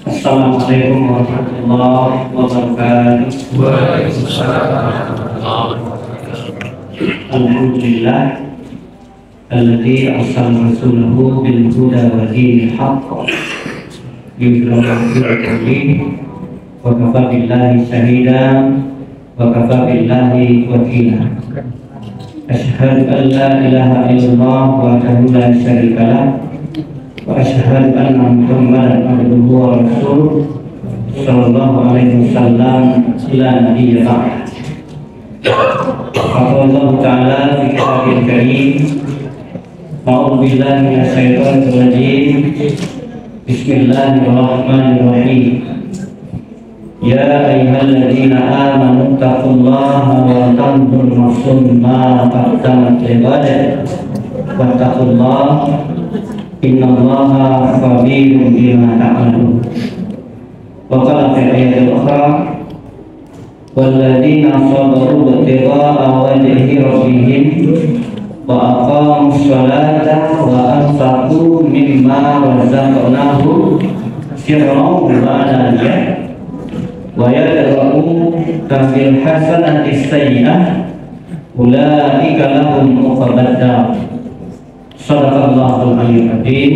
Assalamualaikum warahmatullahi wabarakatuh. Waalaikumsalam warahmatullahi wabarakatuh. Alhamdulillah alladzi arsala rasulahu bil huda wa dinil haqq yudhhirahu 'alal dini wa kafa billahi shahidan wa kafa billahi wakila. Asyhadu an la ilaha illallah wahdahu la syarika lah wa asyhadu anna Muhammadan abduhu wa rasuluh sallallahu alaihi wasallam la nabiyya ba'd. Qala Allah Ta'ala fi kitabihil karim, a'udzu billahi minasyaitonir rajim. Bismillahirrahmanirrahim. Ya ayyuhalladzina amanu taqullaha wa tanzur nafsun ma qaddamat lighad wattaqullaha innallaha khabirun bima ta'malun. Wa qala fi ayatil ukhra walladzina sabaru ibtigha'a wajhi rabbihim wa aqamus salata wa anfaqu mimma razaqnahum sirran wa alaniyah wa yadra'u bil hasanati sayyi'ah ulaika lahum uqbad dar. Shadaqallahul aliyyul azim.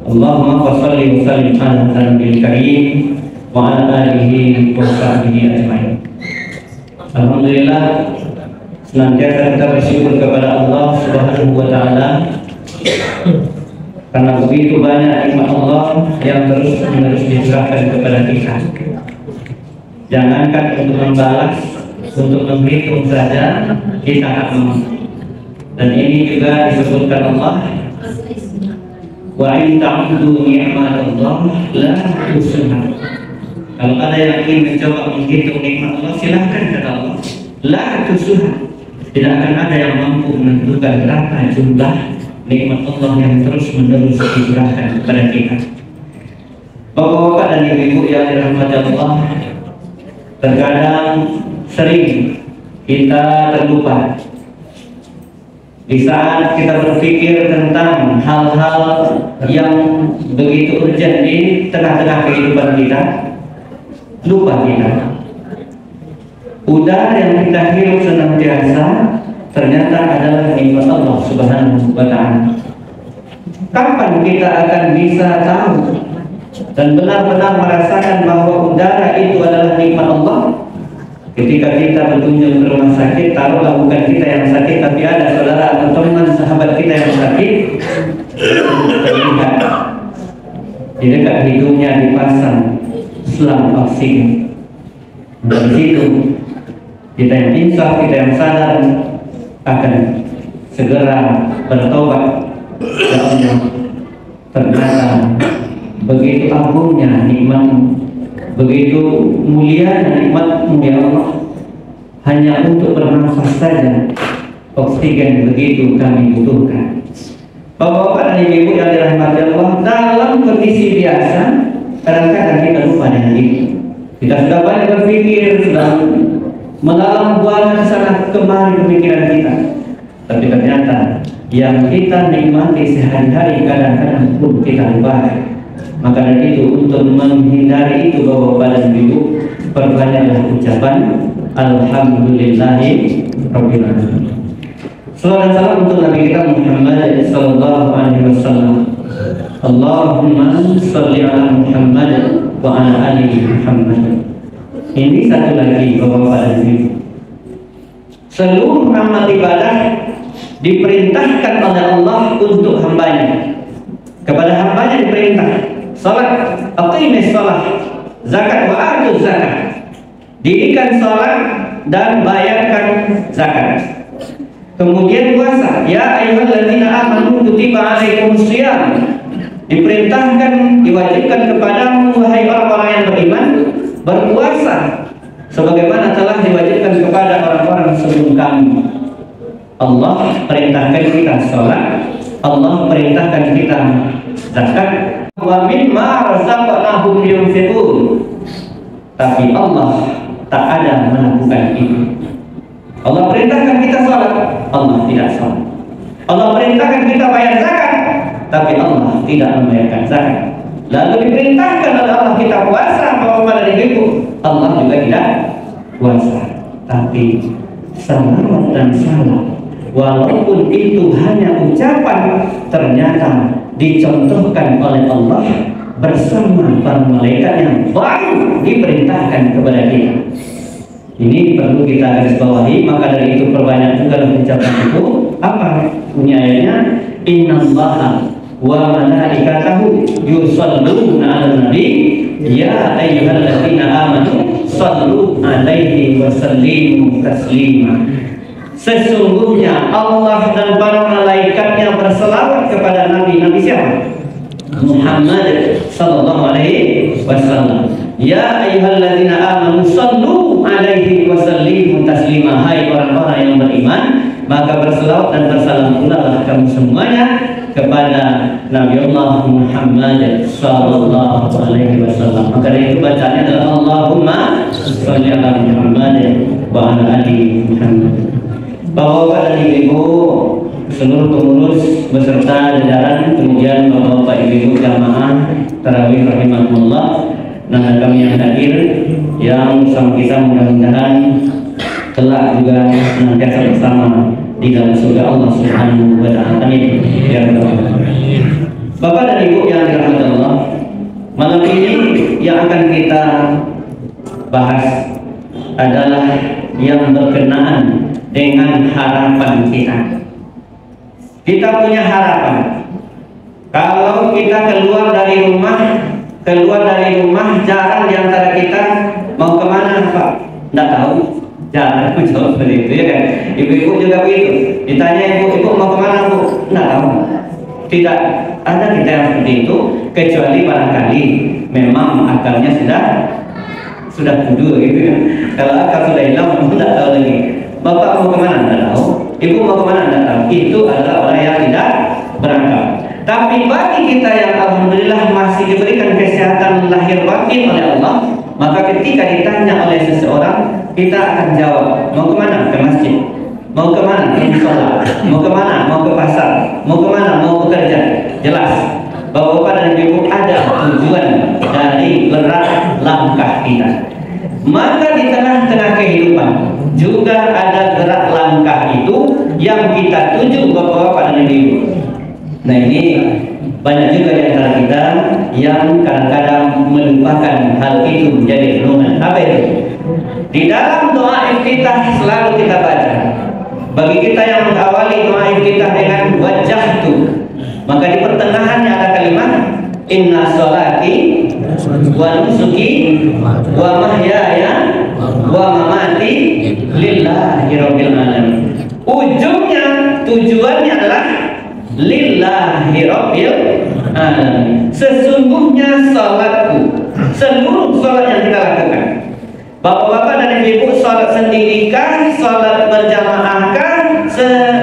Allahumma shalli wa sallim ala nabiyyil karim wa ala alihi wa sahbihi ajmain. Alhamdulillah, senantiasa kita bersyukur kepada Allah Subhanahu wa taala karena begitu banyak nikmat Allah yang terus-menerus dicurahkan kepada kita. Jangankan untuk membalas, untuk menghitung saja kita tak mampu. Dan ini juga disebutkan Allah, wa in ta'uddu ni'matallah la tuhsuha. Kalau ada yang ingin mencoba menghitung nikmat Allah, silahkan kata Allah, la tuhsuha. Tidak akan ada yang mampu menentukan berapa jumlah nikmat Allah yang terus-menerus dicurahkan kepada kita. Bapak-bapak dan ibu-ibu yang dirahmati Allah, terkadang sering kita terlupa di saat kita berpikir tentang hal-hal yang begitu urgent di tengah-tengah kehidupan kita. Lupa kita. Udara yang kita hirup senantiasa ternyata adalah nikmat Allah Subhanahu wa ta'ala. Kapan kita akan bisa tahu dan benar-benar merasakan bahwa udara itu adalah nikmat Allah? Ketika kita berkunjung ke rumah sakit, taruhlah bukan kita yang sakit, tapi ada saudara atau teman sahabat kita yang sakit, terlihat di dekat hidungnya dipasang selang oksigen. Dari situ kita yang insaf, kita yang sadar akan segera bertobat ya Allah. Ternyata begitu agungnya nikmat-Mu, begitu mulia nikmat-Mu ya Allah. Hanya untuk bernafas saja oksigen begitu kami butuhkan. Bapak-bapak dan ibu yang dirahmati Allah, dalam kondisi biasa kadang-kadang kita lupa dengan itu. Kita sudah banyak berpikir, sudah melalang buana sana kemari pemikiran kita, tapi ternyata yang kita nikmati sehari-hari kadang-kadang belum kita lupakan. Maka dari itu, untuk menghindari itu bapak-bapak dan ibu, perbanyaklah ucapan Alhamdulillahi Rabbil Alamin. Salawat dan salam untuk Nabi kita Muhammad sallallahu alaihi wasallam. Allahumma sholli ala Muhammad wa ala ali Muhammad. Ini satu lagi bapak-bapak dan ibu. Seluruh amal ibadah diperintahkan oleh Allah untuk hambanya. Kepada hambanya diperintah salat, aqimis salat, zakat wa atuz zakat. Dirikan salat dan bayarkan zakat. Kemudian puasa, ya ayyuhalladzina amanu kutiba alaikumus shiyam. Diperintahkan, diwajibkan kepadamu wahai orang-orang yang beriman berpuasa sebagaimana telah diwajibkan kepada orang-orang sebelum kami. Allah perintahkan kita salat, Allah perintahkan kita zakat, wa mimma razaqnahum yunfiqun. Tapi Allah tak ada melakukan itu. Allah perintahkan kita salat, Allah tidak salat. Allah perintahkan kita bayar zakat, tapi Allah tidak membayarkan zakat. Lalu diperintahkan oleh Allah kita puasa, Bapak dan Ibu. Allah juga tidak puasa. Tapi salawat dan salam, walaupun itu hanya ucapan, ternyata dicontohkan oleh Allah bersama para malaikat yang baru diperintahkan kepada kita. Ini perlu kita garis bawahi. Maka dari itu perbanyak juga ucapan itu. Apa punya ayatnya? Innallaha wa malaikatahu yusholluna 'alan nabi ya ayyuhalladzina amanu shallu 'alaihi wa sallimu taslima. Sesungguhnya Allah dan para malaikatnya berselawat kepada Nabi. Nabi siapa? Muhammad sallallahu alaihi wasallam. Ya ayyuhalladzina amanu shallu 'alaihi wa sallimu taslima. Hai orang-orang yang beriman, maka berselawat dan bersalam pula kamu semuanya kepada Nabi Allah Muhammad sallallahu alaihi wasallam. Maka dari itu bacanya adalah Allahumma shalli ala Muhammad wa ala ali Muhammad. Bapak dan Ibu, seluruh pengurus beserta jajaran, kemudian Bapak Ibu jamaah tarawih rahimahullah, nah kami yang hadir, yang sama kita mudah-mudahan kelak juga senantiasa bersama di dalam surga Allah Subhanahu wa taala. Amin. Ya Rabbal alamin. Bapak dan Ibu yang dirahmati Allah, malam ini yang akan kita bahas adalah yang berkenaan dengan harapan kita. Kita punya harapan. Kalau kita keluar dari rumah jarang diantara kita mau kemana Pak? Tidak tahu. Jarang menjawab seperti itu ya kan. Ibu-ibu juga begitu. Ditanya ibu mau kemana Bu? Tidak tahu. Tidak ada kita yang seperti itu, kecuali barangkali memang akalnya sudah kudu gitu kan. Kalau akal sudah hilang, tidak tahu lagi. Bapak mau kemana? Tidak tahu. Ibu mau kemana? Tidak tahu. Itu adalah orang yang tidak berangkat. Tapi bagi kita yang alhamdulillah masih diberikan kesehatan lahir batin oleh Allah, maka ketika ditanya oleh seseorang, kita akan jawab, mau kemana? Ke masjid. Mau kemana? Ke musola. Mau kemana? Mau ke pasar. Mau kemana? Mau bekerja. Jelas. Bapak-bapak dan ibu ada tujuan dari gerak langkah kita. Maka di tengah-tengah kehidupan juga ada gerak langkah itu yang kita tuju, bapak-bapak dan ibu. Nah ini banyak juga di antara kita yang kadang-kadang melupakan hal itu menjadi renungan. Apa itu? Di dalam doa iftitah selalu kita baca. Bagi kita yang mengawali doa iftitah dengan wajah itu, maka di pertengahannya ada kalimat inna sholati wa nusuki wa mahyaya wa mamati lillahi rabbil alamin. Ujungnya, tujuannya adalah lillahi rabbil alamin. Sesungguhnya salatku, seluruh salat yang kita lakukan, bapak-bapak dan ibu, salat sendirikah, salat berjamaahkah,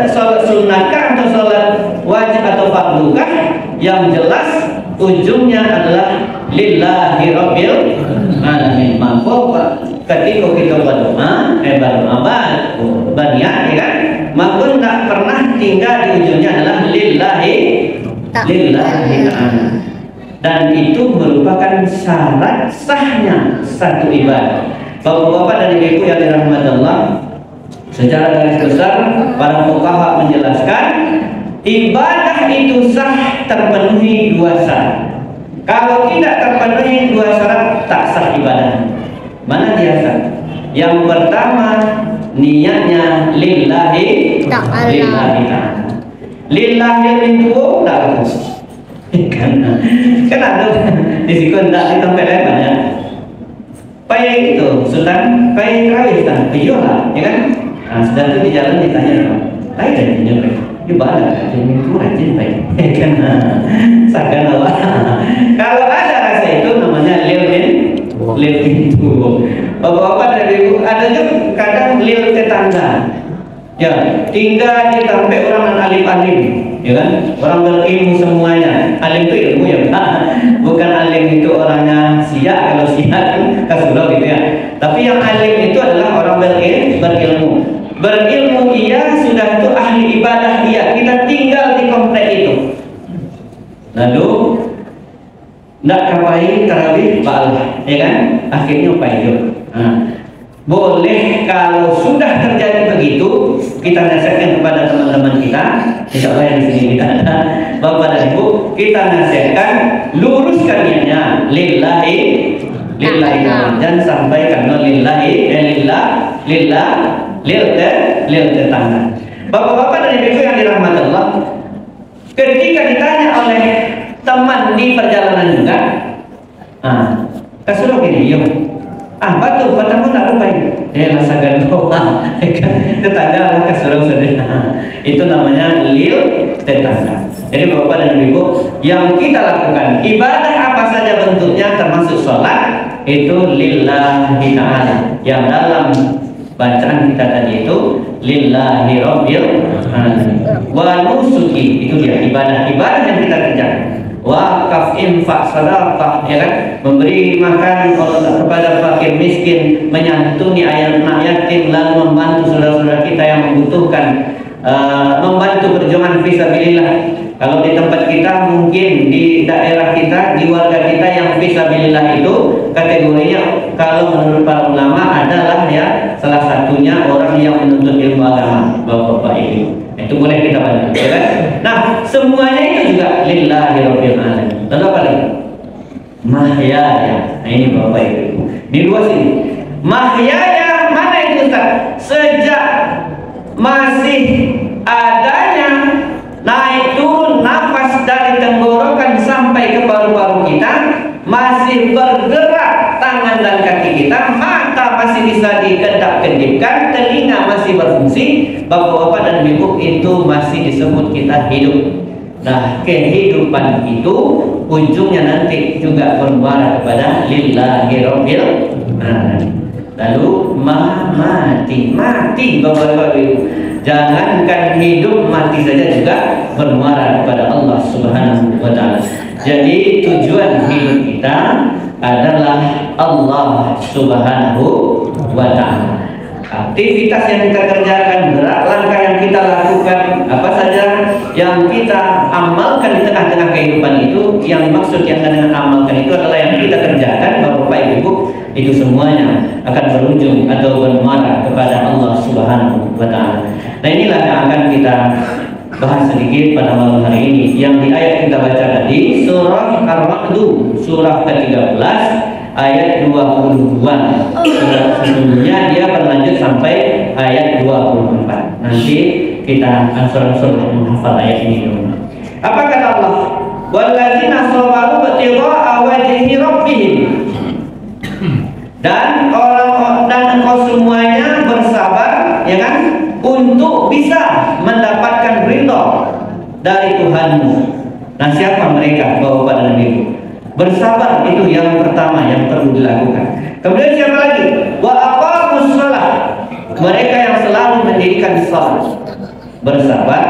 salat sunnatkah, atau salat wajib atau fardukah, yang jelas ujungnya adalah lillahi rabbil alamin. Maka ketika kita berdoa, berniat ya kan, maka tidak pernah tinggal di ujungnya adalah lillahi ta'ala. Dan itu merupakan syarat sahnya satu ibadah. Bapak-bapak dan ibu yang dirahmati Allah, secara garis besar para fuqaha menjelaskan ibadah itu sah terpenuhi dua syarat. Kalau tidak terpenuhi dua syarat, tak sah ibadah. Mana dia sah? Yang pertama, niatnya lillahi ta'ala. Lillahi itu tak bagus. Kan ada di situ tidak di tempat lain banyak. Pai itu Sultan, pai kawin kan, lah, ya kan? Nah, sudah itu di jalan ditanya kan, pai dan nyampe, ibadah, jadi itu rajin pai, kan? Sakan Allah. Kalau ada rasa itu namanya lil pintu. Bapak-bapak dan ibu, ada juga kadang lil tetangga. Ya, tinggal di tempat orang alim-alim, ya kan? Orang berilmu semuanya. Alim itu ilmu ya, bukan alim itu orangnya siap. Kalau siap kan kasulau gitu ya. Tapi yang alim itu adalah orang berilmu. Berilmu dia sudah itu ahli ibadah dia. Kita tinggal di komplek itu. Lalu tidak ya kan? Akhirnya payung. Boleh kalau sudah terjadi begitu, kita nasihatkan kepada teman-teman kita, insya Allah yang di sini kita ada Bapak dan Ibu, kita nasihatkan luruskan niatnya lillahi dan sampaikan lillahi lil tetangga. Bapak-bapak dan ibu yang dirahmati Allah, ketika ditanya oleh teman di perjalanan juga, kasuruh gini, yuk. Batu pun tak lupa ya lasagan doa tetangga lah kasuruh saudara. Itu namanya lil tetangga. Jadi bapak dan ibu yang kita lakukan ibadah apa saja bentuknya termasuk sholat itu lillahi ta'ala, yang dalam bacaan kita tadi itu lillahi rabbil alamin. Wa nusuki, itu dia ibadah yang kita kerjakan. Wakaf, infak, sedekah, ya kan, memberi makan kepada fakir miskin, menyantuni anak yatim, lalu membantu saudara-saudara kita yang membutuhkan, membantu perjuangan fisabilillah. Kalau di tempat kita, mungkin di daerah kita, di warga kita yang fisabilillah itu kategorinya kalau menurut para ulama adalah ya salah satunya orang yang menuntut ilmu agama, bapak-bapak ini. Itu boleh kita bantu, ya kan? Nah, semuanya itu juga lillahi rabbil alamin. Lalu apa lagi? Mahyaya. Nah, ini bapak ibu. Di luar sini. Mahyaya mana itu Ustaz? Sejak masih adanya naik turun nafas dari tenggorokan sampai ke paru-paru kita, masih bergerak tangan dan kaki kita, mata masih bisa dikedap-kedipkan, telinga masih berfungsi, bapak-bapak dan ibu, itu masih disebut kita hidup. Nah, kehidupan itu ujungnya nanti juga bermuara kepada lillahi rabbil alamin. Lalu mati bapak-bapak ibu. Jangankan hidup, mati saja juga bermuara kepada Allah Subhanahu wa ta'ala. Jadi tujuan hidup kita adalah Allah Subhanahu wa ta'ala. Aktivitas yang kita kerjakan, gerak langkah yang kita lakukan, apa saja yang kita amalkan di tengah-tengah kehidupan itu, yang dimaksud yang dengan amalkan itu adalah yang kita kerjakan, Bapak Ibu, itu semuanya akan berujung atau bermuara kepada Allah Subhanahu wa ta'ala. Nah, inilah yang akan kita bahas sedikit pada malam hari ini, yang di ayat kita baca tadi, surah Ar-Ra'd, surah ke-13 ayat 20-an. Sesungguhnya dia berlanjut sampai ayat 24. Nanti kita ansur-ansur menghafal ayat ini dulu. Apa kata Allah? Walladzina sabaru ibtigha'a wajhi rabbihim. Dan engkau semuanya bersabar, ya kan, untuk bisa mendapatkan ridho dari Tuhanmu. Nah, siapa mereka, Bapak dan Ibu? Bersabar itu yang pertama yang perlu dilakukan. Kemudian siapa lagi? Wa aqamus shalah. Mereka yang selalu mendirikan salat. Bersabar,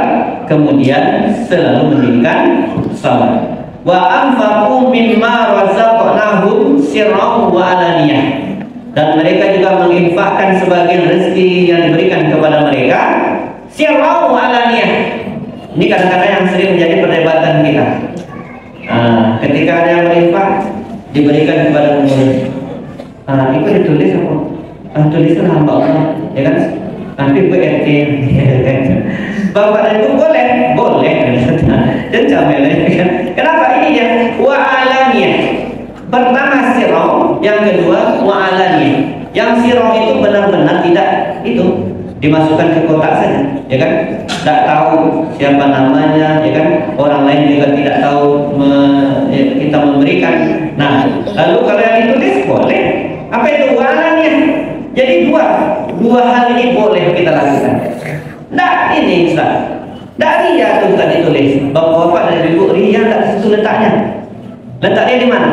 kemudian selalu mendirikan salat. Wa anfaqu mimma razaqnahum sirran wa alaniyah. Dan mereka juga menginfakkan sebagian rezeki yang diberikan kepada mereka sirran wa alaniyah. Ini kadang-kadang yang sering menjadi perdebatan kita. Ketika ada yang berinfak diberikan kepada pengurus, itu ditulis apa? Tulisan hamba Allah, ya kan? Nanti BRT, Bapak dan Ibu boleh, dan jamelnya, kan? Kenapa ini ya? Wa alaniyah. Pertama sirong, yang kedua wa alaniyah. Yang sirong itu benar-benar tidak itu dimasukkan ke kotak saja, ya kan? Tidak tahu siapa namanya, ya kan? Orang lain juga tidak tahu kita memberikan. Nah, lalu kalau yang ditulis boleh. Apa itu walannya? Jadi dua hal ini boleh kita lakukan. Nah, ini Ustaz. Tidak ria tuh Ustaz ditulis. Bapak-bapak dan ibu, ria tidak di situ letaknya. Letaknya di mana?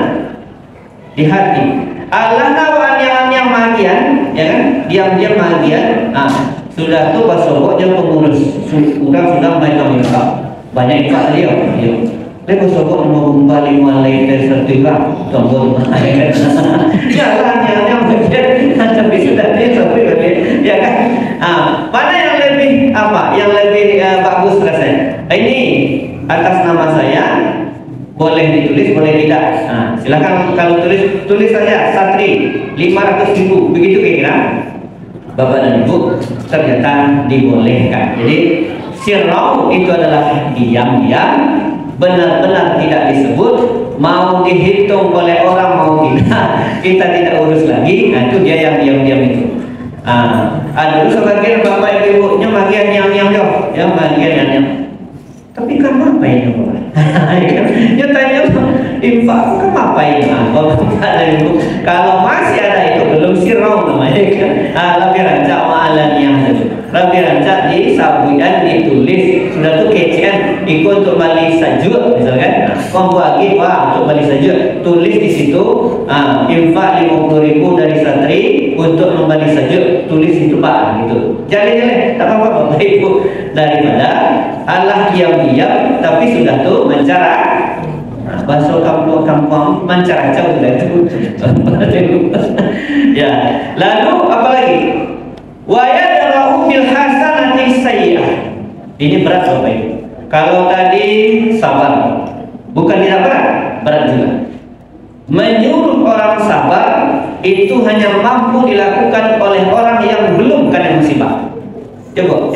Di hati. Allah yang magian, ya kan? Diam-diam magian. Nah, sudah tuh pas sokoknya pengurus sudah mereka minta banyak infak dia. Lepas sokok mau kembali mulai dari sertifikat tombol jalannya yang bagian tapi sudah dia sampai ya kan. Mana yang lebih bagus rasanya? Ini atas nama saya boleh ditulis boleh tidak. silakan kalau tulis saja Satri 500.000 begitu kira-kira Bapak dan Ibu, ternyata dibolehkan. Jadi sirrau itu adalah diam-diam, benar-benar tidak disebut, mau dihitung oleh orang mau kita tidak urus lagi. Nah itu dia yang diam-diam itu. Ada sebagian Bapak Ibunya bagian yang ya bagian yang. Tapi kan apa ini Bapak? Dia tanya infak kan apa ini? Bapak ada Ibu. Kalau masih ada itu belum sirrau namanya kan. Lebih rancak ma'alaniyah itu. Lebih rancak di sabuan ditulis sudah tuh kecian ikut untuk balik sajud misalkan. Kau bagi untuk balik sajud tulis di situ infak 50.000 dari Satri untuk membalik sajud tulis itu Pak gitu. Jadi tak apa Bapak Ibu, daripada Allah diam-diam tapi sudah tuh mencara bahasa kampung mencara-cara sudah itu. Ya, lalu apa lagi? Wa yadra'u bil hasanati sayyi'ah. Ini berat Bapak Ibu. Kalau tadi sabar, bukan tidak berat, berat juga. Menyuruh orang sabar itu hanya mampu dilakukan oleh orang yang belum kena musibah. Coba,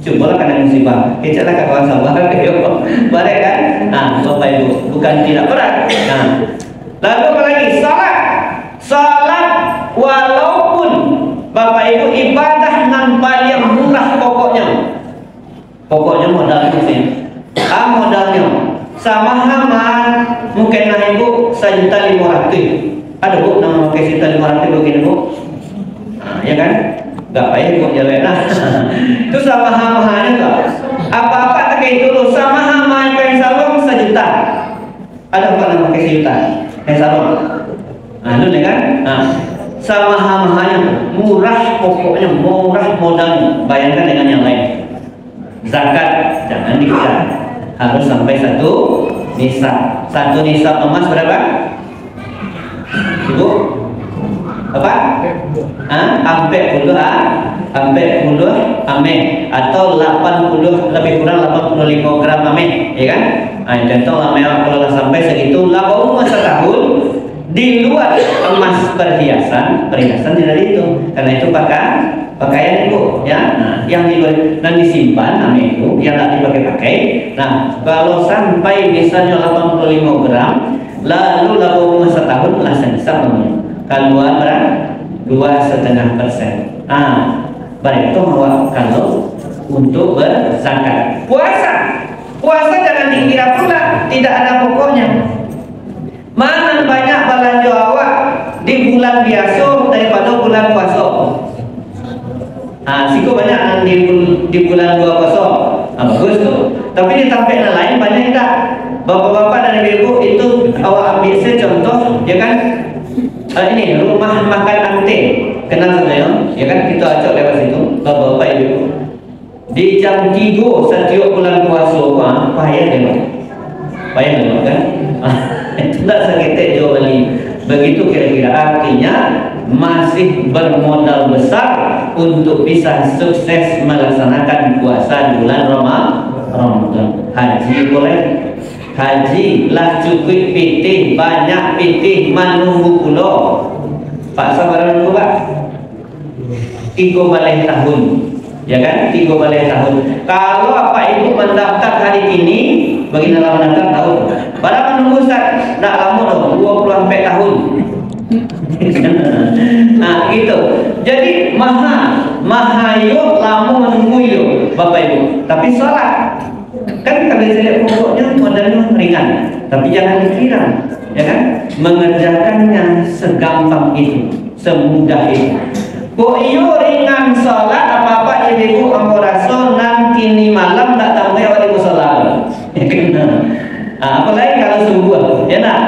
cobalah kena musibah. Kecalah kawan sabar, bareng kan? Nah, Bapak Ibu, bukan tidak berat. Nah, lalu apa lagi? Salat walaupun Bapak Ibu ibadah nan paling murah pokoknya modalnya sih. Modalnya sama mungkin nah Ibu 1.500. Ada Bu nama pakai 1.500 begini Bu. Ya kan? Gak payah Bu jalan. Itu sama hamanya tuh. Apa-apa tak kayak dulu sama hama yang salon 1 juta. Ada apa nama pakai 1 juta? Kayak salon. Itu kan? Sama hamanya murah pokoknya, murah modalnya. Bayangkan dengan yang lain. Zakat jangan dikejar, harus sampai 1 nisab. 1 nisab emas berapa? Ibu? Apa? Sampai puluh ame atau 80 lebih kurang 85 gram ame, ya kan? Contoh ame kalau sampai segitu, lalu setahun di luar emas perhiasan tidak itu, karena itu pakaian Ibu, ya. Nah, yang di luar dan disimpan ame itu yang tidak dipakai. Nah, kalau sampai misalnya 85 gram, lalu setahun langsung bisa keluar berapa? 2,5%. Baik itu kalau untuk berzakat. Puasa jangan dikira pula tidak ada pokoknya. Mana banyak belanja awak di bulan biasa daripada bulan puasa. Siku banyak di bulan 2 puasa. Bagus tuh. Tapi di tempat lain banyak tak. Bapak-bapak dan ibu itu awak ambil contoh, ya kan? Ini rumah makan ante, kenal saya, ya kan? Kita ajak lewat situ, bapak-bapak ibu. Di jam 3 setiap bulan puasa, payah lewat kan? Itu tak sakit jual beli. Begitu kira-kira artinya masih bermodal besar untuk bisa sukses melaksanakan puasa di bulan Ramadan. Haji boleh. Haji lah cukup pitih, banyak pitih menunggu pulau. Pak sabar menunggu Pak. 3 balik tahun, ya kan? 3 balik tahun. Kalau apa Ibu mendaftar hari ini, bagi dalam mendaftar tahun. Padahal menunggu Ustaz, tak lama dong, 24 tahun. Nah itu. Jadi mahayuk lama menunggu yuk Bapak Ibu. Tapi sholat kan kalau saya lihat pokoknya modalnya ringan, tapi jangan dikira, ya kan? Mengerjakannya segampang itu, semudah itu. Kok iyo ringan sholat apa-apa ibu ampuraso nanti ini malam tak tahu ya wali sholat. Apalagi kalau subuh, ya nak?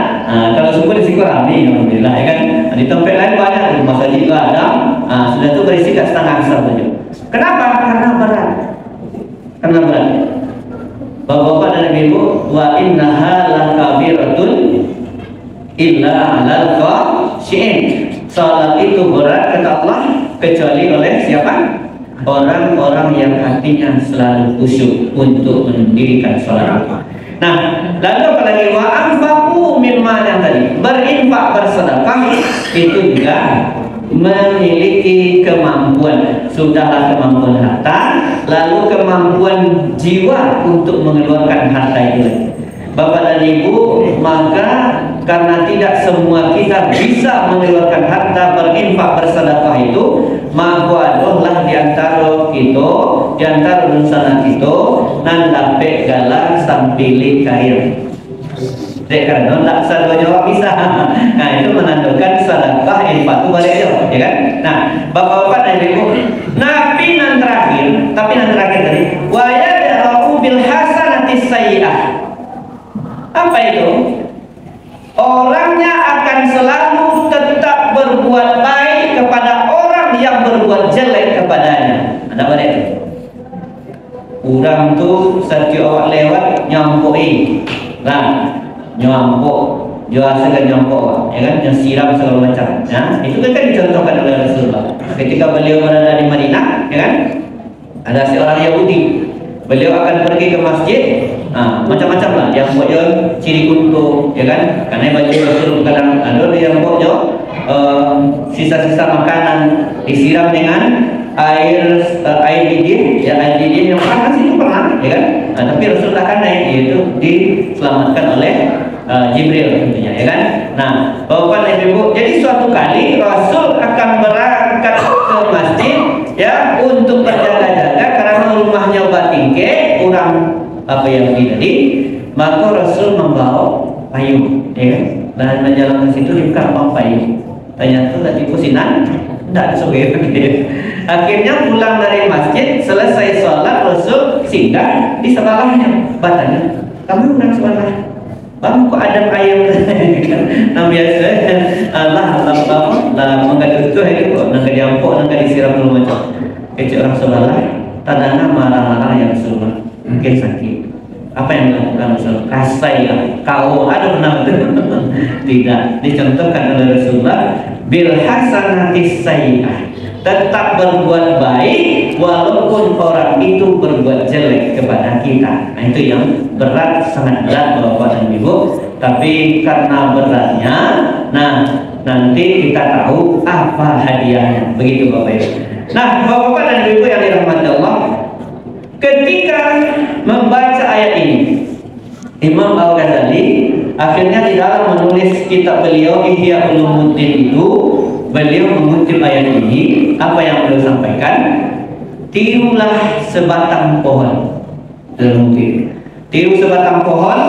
Kalau subuh di situ ramai, alhamdulillah, ya kan? Di tempat lain banyak, di masa juga ada. Sudah tu berisi kat setengah asar saja. Kenapa? Karena berat. Bapak-bapak dan ibu, wa innaha lakabiratun illa 'alal khashi'in. Salat itu berat kata Allah kecuali oleh siapa? Orang-orang yang hatinya selalu khusyuk untuk mendirikan salat. Nah, lalu apalagi wa anfaqu anfaqu mimma yang tadi berinfak bersedekah itu juga memiliki kemampuan, sudahlah kemampuan harta, lalu kemampuan jiwa untuk mengeluarkan harta itu. Bapak dan Ibu, maka karena tidak semua kita bisa mengeluarkan harta berinfak bersedekah itu, maka adalah diantara kita, diantara rencana kita, nandape galang sampili kair. Karena tak sadar jawab bisa. Nah itu menandakan sedekah infak itu balik jawab, ya kan? Nah, bapak-bapak dan ibu, Nabi nan terakhir tadi, wa yadra'u bil hasanati sayyi'ah. Apa itu? Orangnya akan selalu tetap berbuat baik kepada orang yang berbuat jelek kepadanya. Ada apa itu? Orang tu setiap awak lewat nyampoi, nah nyampok, jual segala nyampok, ya kan? Yang siram segala macam. Nah itu kan dicontohkan oleh Rasulullah. Ketika beliau berada di Madinah, ya kan? Ada seorang Yahudi. Beliau akan pergi ke masjid, macam-macam lah. Yang buatnya ciri kuntu, ya kan? Karena baju Rasul kadang ada yang buatnya sisa-sisa makanan disiram dengan air didih, ya air didih yang panas itu pernah, ya kan? Tapi Rasul akan naik, yaitu diselamatkan oleh Jibril tentunya, ya kan? Nah, Bapak dan Ibu, jadi suatu kali Rasul akan berangkat ke masjid, ya, untuk berjaga-jaga karena rumahnya batingke kurang apa yang tadi, maka Rasul membawa payung, ya kan? Dan menjalan ke situ bukan payung. Ternyata tadi pusinan, tidak sesuai. Akhirnya pulang dari masjid, selesai sholat Rasul singgah di sebelahnya, bertanya, kamu orang sebelah? Bang, kok ada ayam? Nah biasa, lah menggadut itu kok, nangka diampok, nangka disiram dulu macam. Kecil orang sebelah, tadana marah-marah yang Rasulullah, mungkin sakit. Apa yang dilakukan Rasul? Kasai lah, kau ada benar itu? Tidak, dicontohkan oleh Rasulullah, bil hasanati sayyi'ah. Tetap berbuat baik walaupun orang itu berbuat jelek kepada kita. Nah itu yang berat, sangat berat Bapak dan Ibu. Tapi karena beratnya, nah nanti kita tahu apa hadiahnya. Begitu Bapak Ibu. Nah Bapak dan Ibu yang dirahmati Allah, ketika membaca ayat ini, Imam Al-Ghazali akhirnya di dalam menulis kitab beliau Ihya Ulumuddin itu, beliau mengutip ayat ini. Apa yang beliau sampaikan? Tirulah sebatang pohon. Tiru sebatang pohon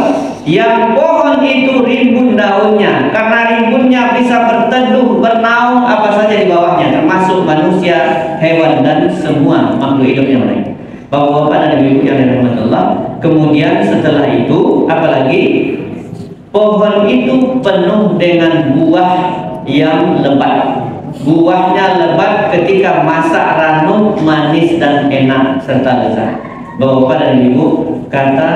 yang pohon itu rimbun daunnya, karena rimbunnya bisa berteduh, bernaung apa saja di bawahnya, termasuk manusia, hewan dan semua makhluk hidup yang lain. Bapak-bapak dan ibu yang dirahmati Allah, kemudian setelah itu apalagi? Pohon itu penuh dengan buah yang lebat. Buahnya lebat ketika masak ranum, manis dan enak serta lezat. Bapak dan Ibu, kata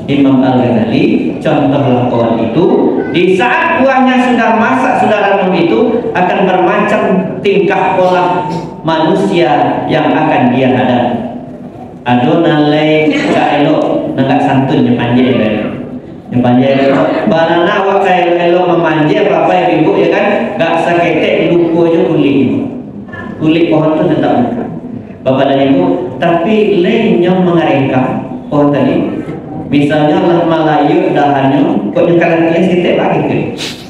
Imam Al-Ghazali, contohlah pohon itu di saat buahnya sudah masak, sudah ranum itu akan bermacam tingkah pola manusia yang akan dia hadapi. Ado nalai kaelo, nggak santun nyepanje elok. Nyepanje elok. Barana awak kaelo memanje apa ibu ya kan? Gak sakete lupu aja kulit pohon itu tetap buka. Bapak dan Ibu, tapi lainnya mengeringkan pohon tadi. Misalnya lah Melayu dahannya, kok nyekalan dia sitek lagi ke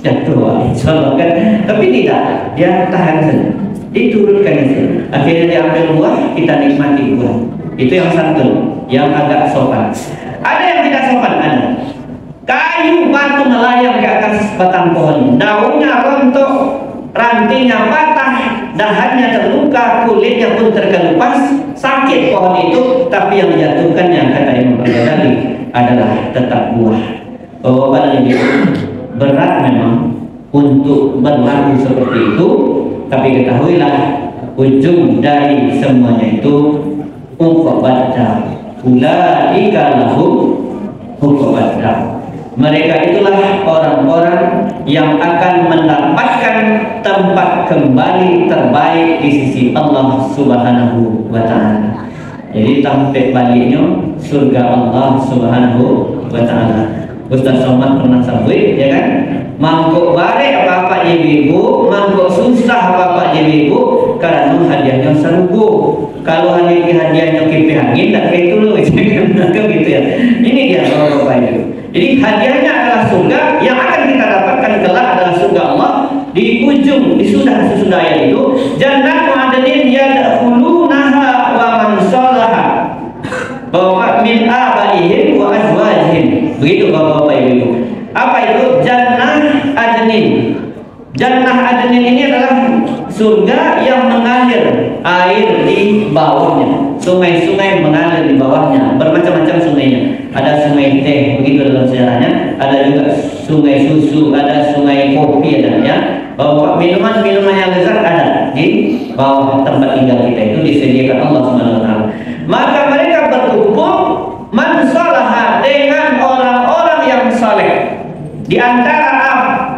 jatuh, insyaallah kan? Tapi tidak, dia tahan saja, diturunkan saja. Akhirnya diambil buah, kita nikmati buah. Itu yang santun, yang agak sopan. Ada yang tidak sopan, ada. Kayu batu melayang ke atas batang pohon, daunnya rontok, rantingnya patah, dahannya terluka, kulitnya pun terkelupas, sakit pohon itu. Tapi yang dijatuhkan yang kata Imam Ghazali adalah tetap buah. Bapak dan Ibu, berat memang untuk berlaku seperti itu, tapi ketahuilah ujung dari semuanya itu uqubadda. Ulaika lahum uqubadda. Mereka itulah orang-orang yang akan mendapatkan tempat kembali terbaik di sisi Allah Subhanahu wa Ta'ala. Jadi tempat baliknya surga Allah Subhanahu wa Ta'ala. Ustaz Somad pernah sabui, ya kan? Mangkuk bare apa-apa ibu, mangkuk susah apa-apa ibu, karena hadiahnya sarugu. Kalau hadiahnya kipi angin, tak kayak itu loh, gitu ya. Ini dia Bapak Ibu. Jadi hadiahnya adalah surga, yang akan kita dapatkan kelak adalah surga Allah. Di ujung, sesudah ayat itu, jannatu adnin yadkhulunaha wa man salaha bahwa min abaihim wa azwajihim. Begitu Bapak Ibu. Apa itu jannah adnin? Jannah adnin ini adalah surga yang mengalir air di bawahnya. Sungai-sungai mengalir di bawahnya, bermacam-macam sungainya. Ada sungai teh, begitu dalam sejarahnya. Ada juga sungai susu, ada sungai kopi, ada ya. Bahwa minuman-minuman yang lezat ada di bawah tempat tinggal kita itu disediakan Allah Subhanahu wa taala. Maka mereka berkumpul man salaha dengan orang-orang yang saleh. Di antara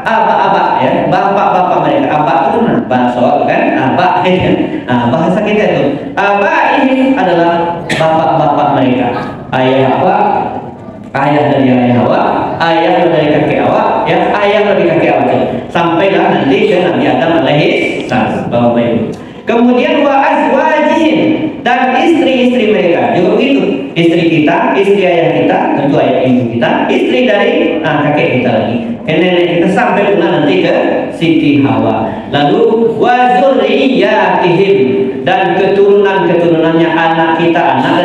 aba-aba ya, bapak-bapak mereka. Aba itu bahasa kan? Aba ya. Nah, bahasa kita itu. Aba ini adalah bapak-bapak mereka. Ayah apa? Ayah dari ayah awak, ayah dari kakek awak, ya ayah dari kakek awak. Sampailah nanti ke Nabi Adam alaihi salam. Bapak Ibu. Kemudian wa azwajihim, dan istri-istri mereka juga begitu. Istri kita, istri ayah kita, tentu ayah ibu kita, istri dari kakek kita lagi, nenek kita, sampai pula nanti ke Siti Hawa. Lalu wa zurriyatihim, dan keturunan-keturunannya, anak kita, anak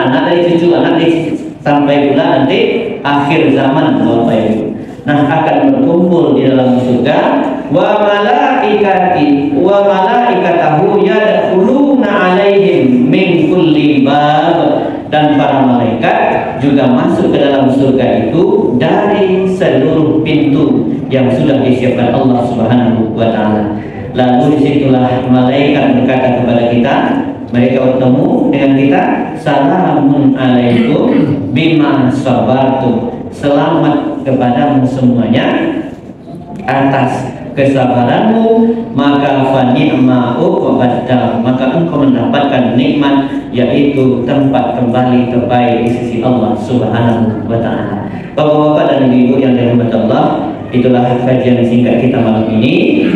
dari cucu, anak dari sampai pula nanti akhir zaman Bapak Ibu. Nah, akan berkumpul di dalam surga. Wa malaikatahu yadkhuluna alaihim min kulli bab, dan para malaikat juga masuk ke dalam surga itu dari seluruh pintu yang sudah disiapkan Allah Subhanahu wa taala. Lalu disitulah malaikat berkata kepada kita, mereka bertemu dengan kita, salamun alaikum bima sabartum, selamat kepadamu semuanya atas kesabaranmu, maka fani'ma uqbaddar, maka engkau mendapatkan nikmat, yaitu tempat kembali terbaik di sisi Allah Subhanahu wa taala. Bapak-bapak dan ibu yang dirahmati Allah, itulah kajian singkat kita malam ini.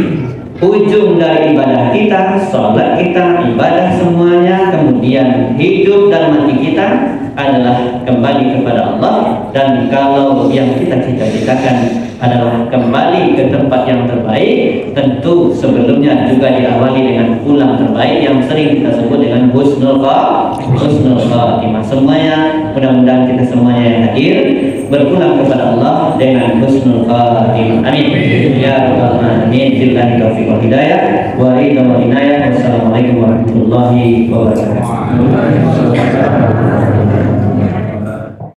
Ujung dari ibadah kita, sholat kita, ibadah semuanya, kemudian hidup dan mati kita adalah kembali kepada Allah. Dan kalau yang kita cita-citakan adalah kembali ke tempat yang terbaik, tentu sebelumnya juga diawali dengan pulang terbaik yang sering kita sebut dengan husnul khatimah. Semuanya, mudah-mudahan kita semuanya yang hadir berpulang kepada Allah dengan husnul khatimah. Amin ya rabbal alamin. Billahi taufiq wal hidayah wa ridha wal inayah. Wassalamualaikum warahmatullahi wabarakatuh.